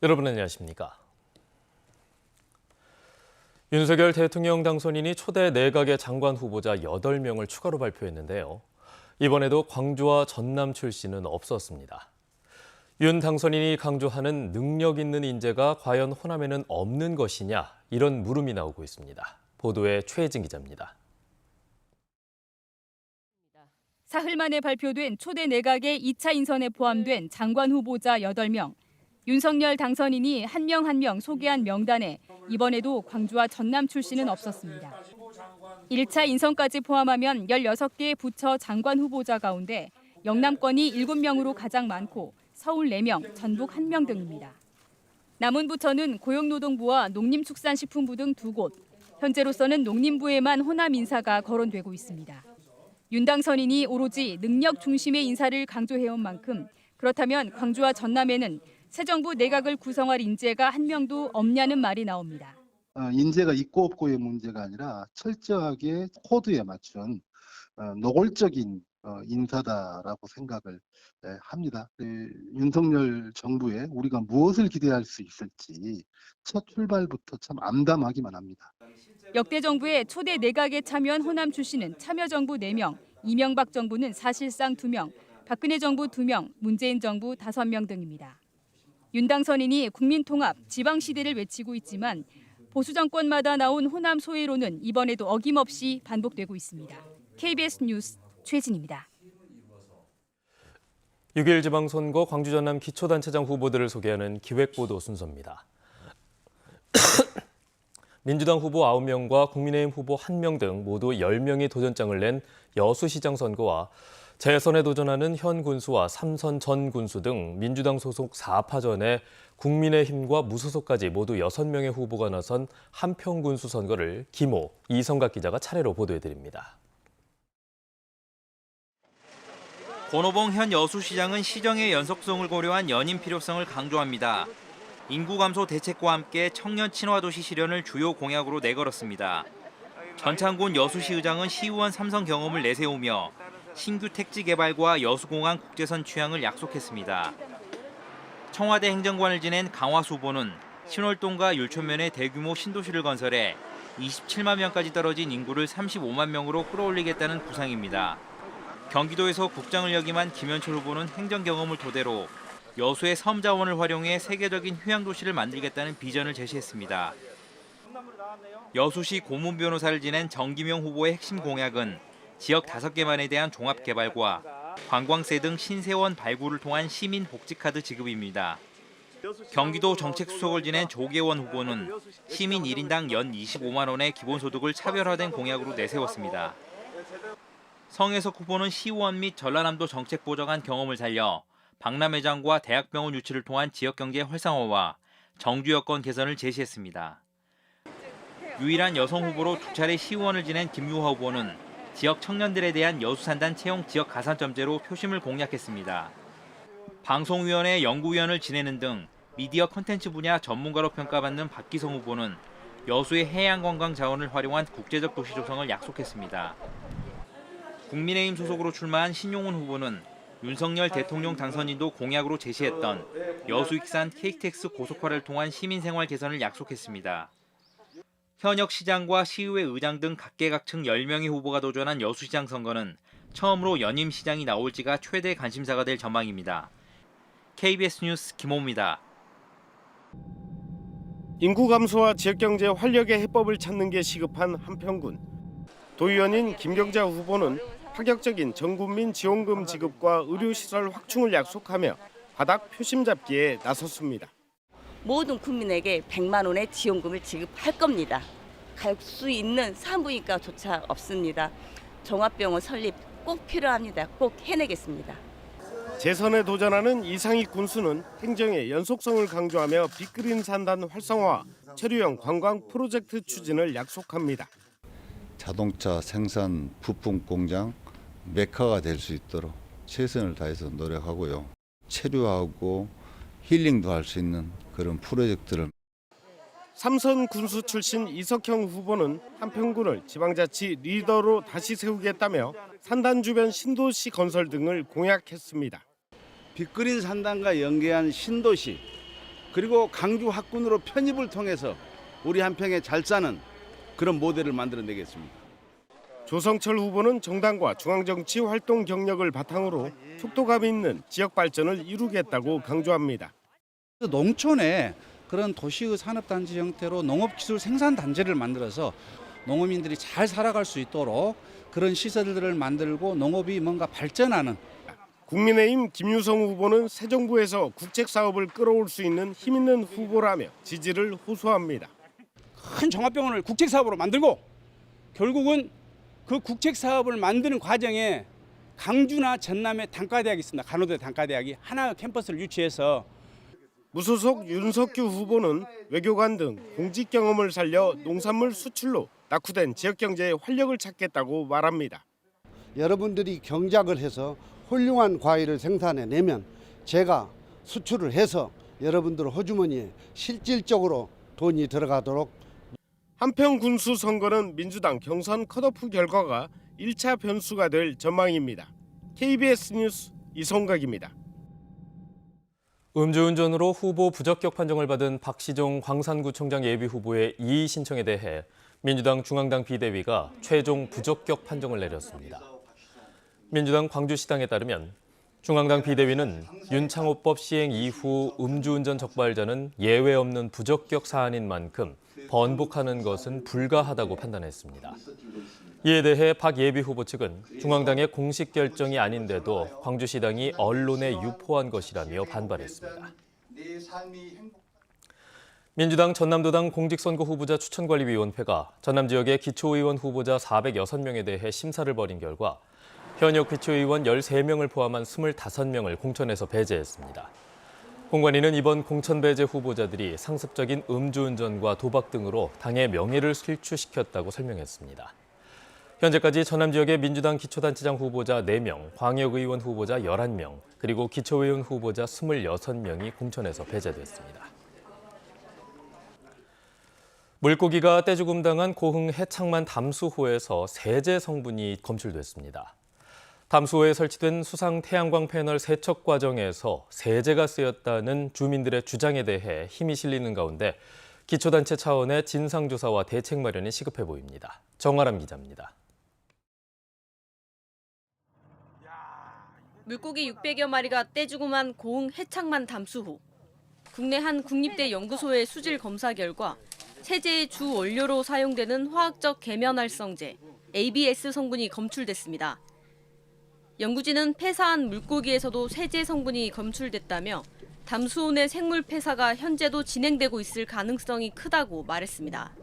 여러분 안녕하십니까? 윤석열 대통령 당선인이 초대 내각의 장관 후보자 8명을 추가로 발표했는데요. 이번에도 광주와 전남 출신은 없었습니다. 윤 당선인이 강조하는 능력 있는 인재가 과연 호남에는 없는 것이냐, 이런 물음이 나오고 있습니다. 보도에 최혜진 기자입니다. 사흘 만에 발표된 초대 내각의 2차 인선에 포함된 장관 후보자 8명. 윤석열 당선인이 한 명 한 명 소개한 명단에 이번에도 광주와 전남 출신은 없었습니다. 1차 인선까지 포함하면 16개의 부처 장관 후보자 가운데 영남권이 7명으로 가장 많고 서울 4명, 전북 1명 등입니다. 남은 부처는 고용노동부와 농림축산식품부 등 2곳, 현재로서는 농림부에만 호남 인사가 거론되고 있습니다. 윤 당선인이 오로지 능력 중심의 인사를 강조해온 만큼 그렇다면 광주와 전남에는 새 정부 내각을 구성할 인재가 한 명도 없냐는 말이 나옵니다. 인재가 있고 없고의 문제가 아니라 철저하게 코드에 맞춘 노골적인 인사다라고 생각을 합니다. 윤석열 정부에 우리가 무엇을 기대할 수 있을지 첫 출발부터 참 암담하기만 합니다. 역대 정부의 초대 내각에 참여한 호남 출신은 참여정부 4명, 이명박 정부는 사실상 2명, 박근혜 정부 2명, 문재인 정부 5명 등입니다. 윤 당선인이 국민통합, 지방시대를 외치고 있지만 보수 정권마다 나온 호남 소외론은 이번에도 어김없이 반복되고 있습니다. KBS 뉴스 최진입니다. 6.1 지방선거 광주 전남 기초단체장 후보들을 소개하는 기획보도 순서입니다. 민주당 후보 9명과 국민의힘 후보 1명 등 모두 10명이 도전장을 낸 여수시장 선거와 재선에 도전하는 현 군수와 3선 전 군수 등 민주당 소속 4파전에 국민의힘과 무소속까지 모두 6명의 후보가 나선 한평군수 선거를 김호, 이성각 기자가 차례로 보도해드립니다. 권오봉 현 여수시장은 시정의 연속성을 고려한 연임 필요성을 강조합니다. 인구 감소 대책과 함께 청년 친화 도시 실현을 주요 공약으로 내걸었습니다. 전창곤 여수시 의장은 시의원 3선 경험을 내세우며 신규 택지 개발과 여수공항 국제선 취향을 약속했습니다. 청와대 행정관을 지낸 강화수 후보는 신월동과 율촌면에 대규모 신도시를 건설해 27만 명까지 떨어진 인구를 35만 명으로 끌어올리겠다는 구상입니다. 경기도에서 국장을 역임한 김현철 후보는 행정 경험을 토대로 여수의 섬 자원을 활용해 세계적인 휴양도시를 만들겠다는 비전을 제시했습니다. 여수시 고문 변호사를 지낸 정기명 후보의 핵심 공약은 지역 5개만에 대한 종합개발과 관광세 등 신세원 발굴을 통한 시민 복지카드 지급입니다. 경기도 정책수석을 지낸 조계원 후보는 시민 1인당 연 25만 원의 기본소득을 차별화된 공약으로 내세웠습니다. 성혜석 후보는 시의원 및 전라남도 정책보좌관 경험을 살려 박람회장과 대학병원 유치를 통한 지역경제 활성화와 정주 여건 개선을 제시했습니다. 유일한 여성 후보로 2차례 시의원을 지낸 김유화 후보는 지역 청년들에 대한 여수산단 채용 지역 가산점제로 표심을 공략했습니다. 방송위원회 연구위원을 지내는 등 미디어 콘텐츠 분야 전문가로 평가받는 박기성 후보는 여수의 해양관광 자원을 활용한 국제적 도시 조성을 약속했습니다. 국민의힘 소속으로 출마한 신용훈 후보는 윤석열 대통령 당선인도 공약으로 제시했던 여수 익산 KTX 고속화를 통한 시민생활 개선을 약속했습니다. 현역 시장과 시의회 의장 등 각계각층 10명의 후보가 도전한 여수시장 선거는 처음으로 연임 시장이 나올지가 최대 관심사가 될 전망입니다. KBS 뉴스 김호입니다. 인구 감소와 지역경제 활력의 해법을 찾는 게 시급한 한평군. 도의원인 김경자 후보는 파격적인 전국민 지원금 지급과 의료시설 확충을 약속하며 바닥 표심 잡기에 나섰습니다. 모든 국민에게 100만 원의 지원금을 지급할 겁니다. 갈 수 있는 산부인과조차 없습니다. 종합병원 설립 꼭 필요합니다. 꼭 해내겠습니다. 재선에 도전하는 이상희 군수는 행정의 연속성을 강조하며 빅그린 산단 활성화, 체류형 관광 프로젝트 추진을 약속합니다. 자동차 생산 부품 공장 메카가 될 수 있도록 최선을 다해서 노력하고요. 체류하고 힐링도 할 수 있는 그런 프로젝트를. 3선 군수 출신 이석형 후보는 한평군을 지방자치 리더로 다시 세우겠다며 산단 주변 신도시 건설 등을 공약했습니다. 빅그린 산단과 연계한 신도시, 그리고 강주 학군으로 편입을 통해서 우리 한평에 잘 사는 그런 모델을 만들어내겠습니다. 조성철 후보는 정당과 중앙정치 활동 경력을 바탕으로 속도감 있는 지역 발전을 이루겠다고 강조합니다. 농촌에 그런 도시의 산업단지 형태로 농업기술 생산단지를 만들어서 농민들이 잘 살아갈 수 있도록 그런 시설들을 만들고 농업이 뭔가 발전하는. 국민의힘 김유성 후보는 새 정부에서 국책 사업을 끌어올 수 있는 힘 있는 후보라며 지지를 호소합니다. 큰 종합병원을 국책 사업으로 만들고 결국은 그 국책 사업을 만드는 과정에 강주나 전남에 단과대학이 있습니다. 간호대 단과대학이 하나 캠퍼스를 유치해서 무소속 윤석규 후보는 외교관 등 공직 경험을 살려 농산물 수출로 낙후된 지역 경제에 활력을 찾겠다고 말합니다. 여러분들이 경작을 해서 훌륭한 과일을 생산해내면 제가 수출을 해서 여러분들 호주머니에 실질적으로 돈이 들어가도록. 한평 군수 선거는 민주당 경선 컷오프 결과가 1차 변수가 될 전망입니다. KBS 뉴스 이성각입니다. 음주운전으로 후보 부적격 판정을 받은 박시종 광산구청장 예비후보의 이의 신청에 대해 민주당 중앙당 비대위가 최종 부적격 판정을 내렸습니다. 민주당 광주시당에 따르면 중앙당 비대위는 윤창호법 시행 이후 음주운전 적발자는 예외 없는 부적격 사안인 만큼 번복하는 것은 불가하다고 판단했습니다. 이에 대해 박 예비후보 측은 중앙당의 공식 결정이 아닌데도 광주시당이 언론에 유포한 것이라며 반발했습니다. 민주당 전남도당 공직선거 후보자 추천관리위원회가 전남 지역의 기초의원 후보자 406명에 대해 심사를 벌인 결과 현역 기초의원 13명을 포함한 25명을 공천에서 배제했습니다. 공관위는 이번 공천 배제 후보자들이 상습적인 음주운전과 도박 등으로 당의 명예를 실추시켰다고 설명했습니다. 현재까지 전남 지역의 민주당 기초단체장 후보자 4명, 광역의원 후보자 11명, 그리고 기초의원 후보자 26명이 공천에서 배제됐습니다. 물고기가 떼죽음당한 고흥 해창만 담수호에서 세제 성분이 검출됐습니다. 담수호에 설치된 수상 태양광 패널 세척 과정에서 세제가 쓰였다는 주민들의 주장에 대해 힘이 실리는 가운데 기초단체 차원의 진상조사와 대책 마련이 시급해 보입니다. 정아람 기자입니다. 물고기 600여 마리가 떼죽음한 고흥 해창만 담수호. 국내 한 국립대 연구소의 수질 검사 결과 세제의 주 원료로 사용되는 화학적 계면활성제 ABS 성분이 검출됐습니다. 연구진은 폐사한 물고기에서도 세제 성분이 검출됐다며 담수호 내 생물 폐사가 현재도 진행되고 있을 가능성이 크다고 말했습니다.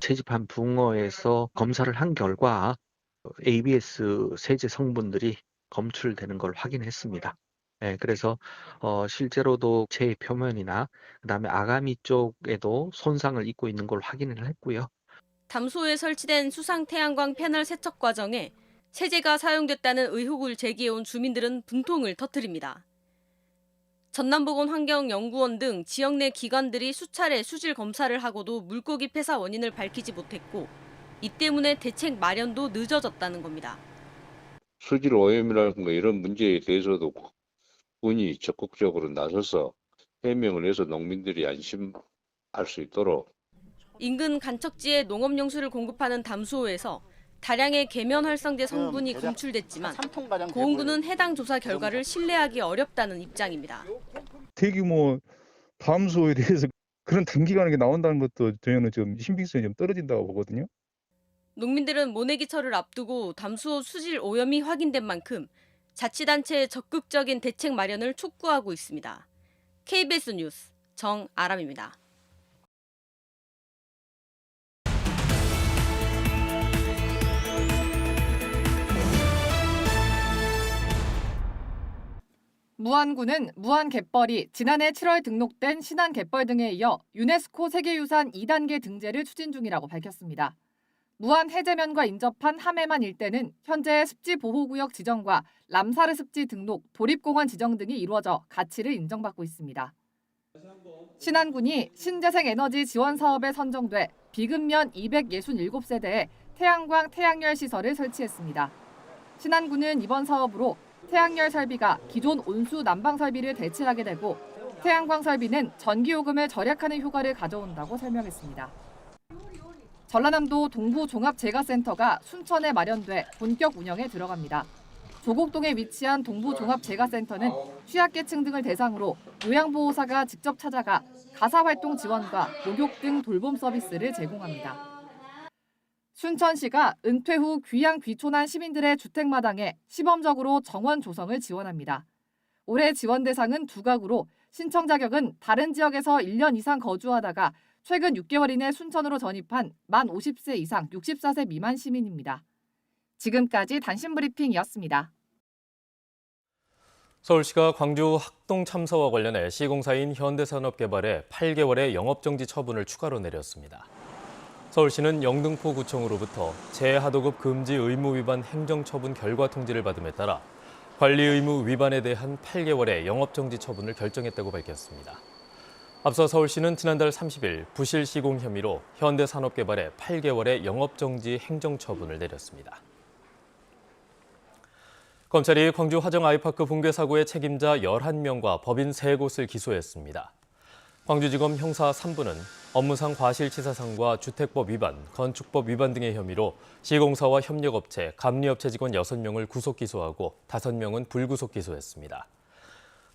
채집한 붕어에서 검사를 한 결과 ABS 세제 성분들이 검출되는 걸 확인했습니다. 네, 그래서 실제로도 체 표면이나 그다음에 아가미 쪽에도 손상을 입고 있는 걸 확인을 했고요. 담수호에 설치된 수상 태양광 패널 세척 과정에 세제가 사용됐다는 의혹을 제기해온 주민들은 분통을 터뜨립니다. 전남보건환경연구원 등 지역 내 기관들이 수차례 수질 검사를 하고도 물고기 폐사 원인을 밝히지 못했고 이 때문에 대책 마련도 늦어졌다는 겁니다. 수질 오염이라든가 이런 문제에 대해서도 군이 적극적으로 나서서 해명을 해서 농민들이 안심할 수 있도록. 인근 간척지에 농업용수를 공급하는 담수호에서 다량의 계면활성제 성분이 검출됐지만 고흥군은 해당 조사 결과를 신뢰하기 어렵다는 입장입니다. 대규모 담수호에 대해서 그런 단기간에 나온다는 것도 저희는 좀 신빙성이 좀 떨어진다고 보거든요. 농민들은 모내기철을 앞두고 담수호 수질 오염이 확인된 만큼 자치단체의 적극적인 대책 마련을 촉구하고 있습니다. KBS 뉴스 정아람입니다. 무안군은 무안갯벌이 지난해 7월 등록된 신안갯벌 등에 이어 유네스코 세계유산 2단계 등재를 추진 중이라고 밝혔습니다. 무안 해제면과 인접한 함해만 일대는 현재 습지보호구역 지정과 람사르 습지 등록, 도립공원 지정 등이 이루어져 가치를 인정받고 있습니다. 신안군이 신재생에너지 지원 사업에 선정돼 비급면 267세대에 태양광 태양열 시설을 설치했습니다. 신안군은 이번 사업으로 태양열 설비가 기존 온수 난방 설비를 대체하게 되고 태양광 설비는 전기요금을 절약하는 효과를 가져온다고 설명했습니다. 전라남도 동부종합재가센터가 순천에 마련돼 본격 운영에 들어갑니다. 조곡동에 위치한 동부종합재가센터는 취약계층 등을 대상으로 요양보호사가 직접 찾아가 가사활동 지원과 목욕 등 돌봄 서비스를 제공합니다. 순천시가 은퇴 후 귀양 귀촌한 시민들의 주택마당에 시범적으로 정원 조성을 지원합니다. 올해 지원 대상은 2가구로 신청 자격은 다른 지역에서 1년 이상 거주하다가 최근 6개월 이내 순천으로 전입한 만 50세 이상 64세 미만 시민입니다. 지금까지 단신브리핑이었습니다. 서울시가 광주 학동 참사와 관련해 시공사인 현대산업개발에 8개월의 영업정지 처분을 추가로 내렸습니다. 서울시는 영등포구청으로부터 재하도급 금지 의무 위반 행정처분 결과 통지를 받음에 따라 관리 의무 위반에 대한 8개월의 영업정지 처분을 결정했다고 밝혔습니다. 앞서 서울시는 지난달 30일 부실 시공 혐의로 현대산업개발에 8개월의 영업정지 행정처분을 내렸습니다. 검찰이 광주 화정 아이파크 붕괴 사고의 책임자 11명과 법인 3곳을 기소했습니다. 광주지검 형사 3부는 업무상 과실치사상과 주택법 위반, 건축법 위반 등의 혐의로 시공사와 협력업체, 감리업체 직원 6명을 구속 기소하고 5명은 불구속 기소했습니다.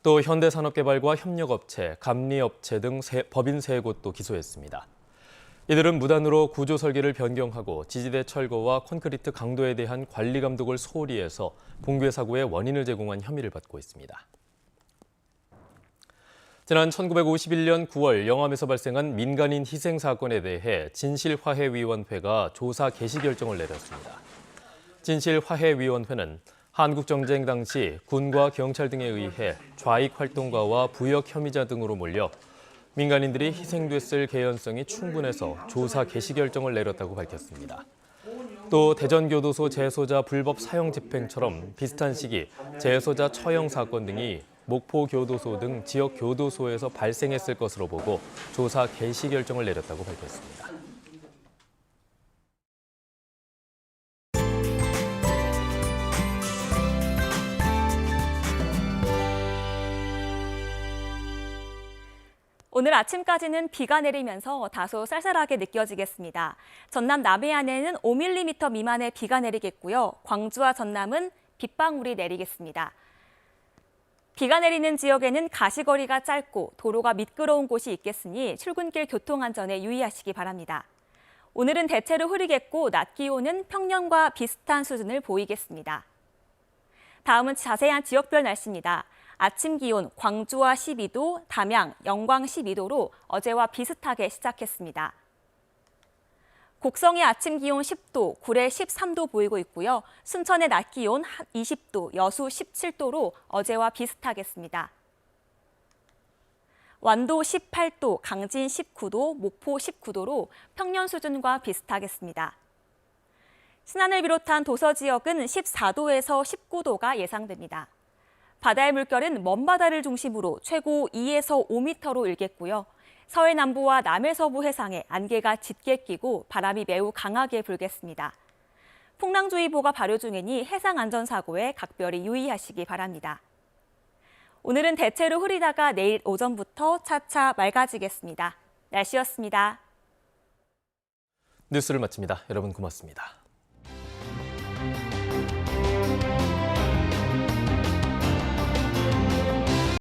또 현대산업개발과 협력업체, 감리업체 등 법인 3곳도 기소했습니다. 이들은 무단으로 구조 설계를 변경하고 지지대 철거와 콘크리트 강도에 대한 관리 감독을 소홀히 해서 붕괴 사고의 원인을 제공한 혐의를 받고 있습니다. 지난 1951년 9월 영암에서 발생한 민간인 희생 사건에 대해 진실화해위원회가 조사 개시 결정을 내렸습니다. 진실화해위원회는 한국전쟁 당시 군과 경찰 등에 의해 좌익 활동가와 부역 혐의자 등으로 몰려 민간인들이 희생됐을 개연성이 충분해서 조사 개시 결정을 내렸다고 밝혔습니다. 또 대전교도소 재소자 불법 사형 집행처럼 비슷한 시기 재소자 처형 사건 등이 목포교도소 등 지역 교도소에서 발생했을 것으로 보고 조사 개시 결정을 내렸다고 밝혔습니다. 오늘 아침까지는 비가 내리면서 다소 쌀쌀하게 느껴지겠습니다. 전남 남해안에는 5mm 미만의 비가 내리겠고요. 광주와 전남은 빗방울이 내리겠습니다. 비가 내리는 지역에는 가시거리가 짧고 도로가 미끄러운 곳이 있겠으니 출근길 교통안전에 유의하시기 바랍니다. 오늘은 대체로 흐리겠고 낮 기온은 평년과 비슷한 수준을 보이겠습니다. 다음은 자세한 지역별 날씨입니다. 아침 기온 광주와 12도, 담양, 영광 12도로 어제와 비슷하게 시작했습니다. 곡성의 아침 기온 10도, 구례 13도 보이고 있고요. 순천의 낮 기온 20도, 여수 17도로 어제와 비슷하겠습니다. 완도 18도, 강진 19도, 목포 19도로 평년 수준과 비슷하겠습니다. 신안을 비롯한 도서 지역은 14도에서 19도가 예상됩니다. 바다의 물결은 먼바다를 중심으로 최고 2에서 5m로 일겠고요. 서해 남부와 남해서부 해상에 안개가 짙게 끼고 바람이 매우 강하게 불겠습니다. 풍랑주의보가 발효 중이니 해상안전사고에 각별히 유의하시기 바랍니다. 오늘은 대체로 흐리다가 내일 오전부터 차차 맑아지겠습니다. 날씨였습니다. 뉴스를 마칩니다. 여러분 고맙습니다.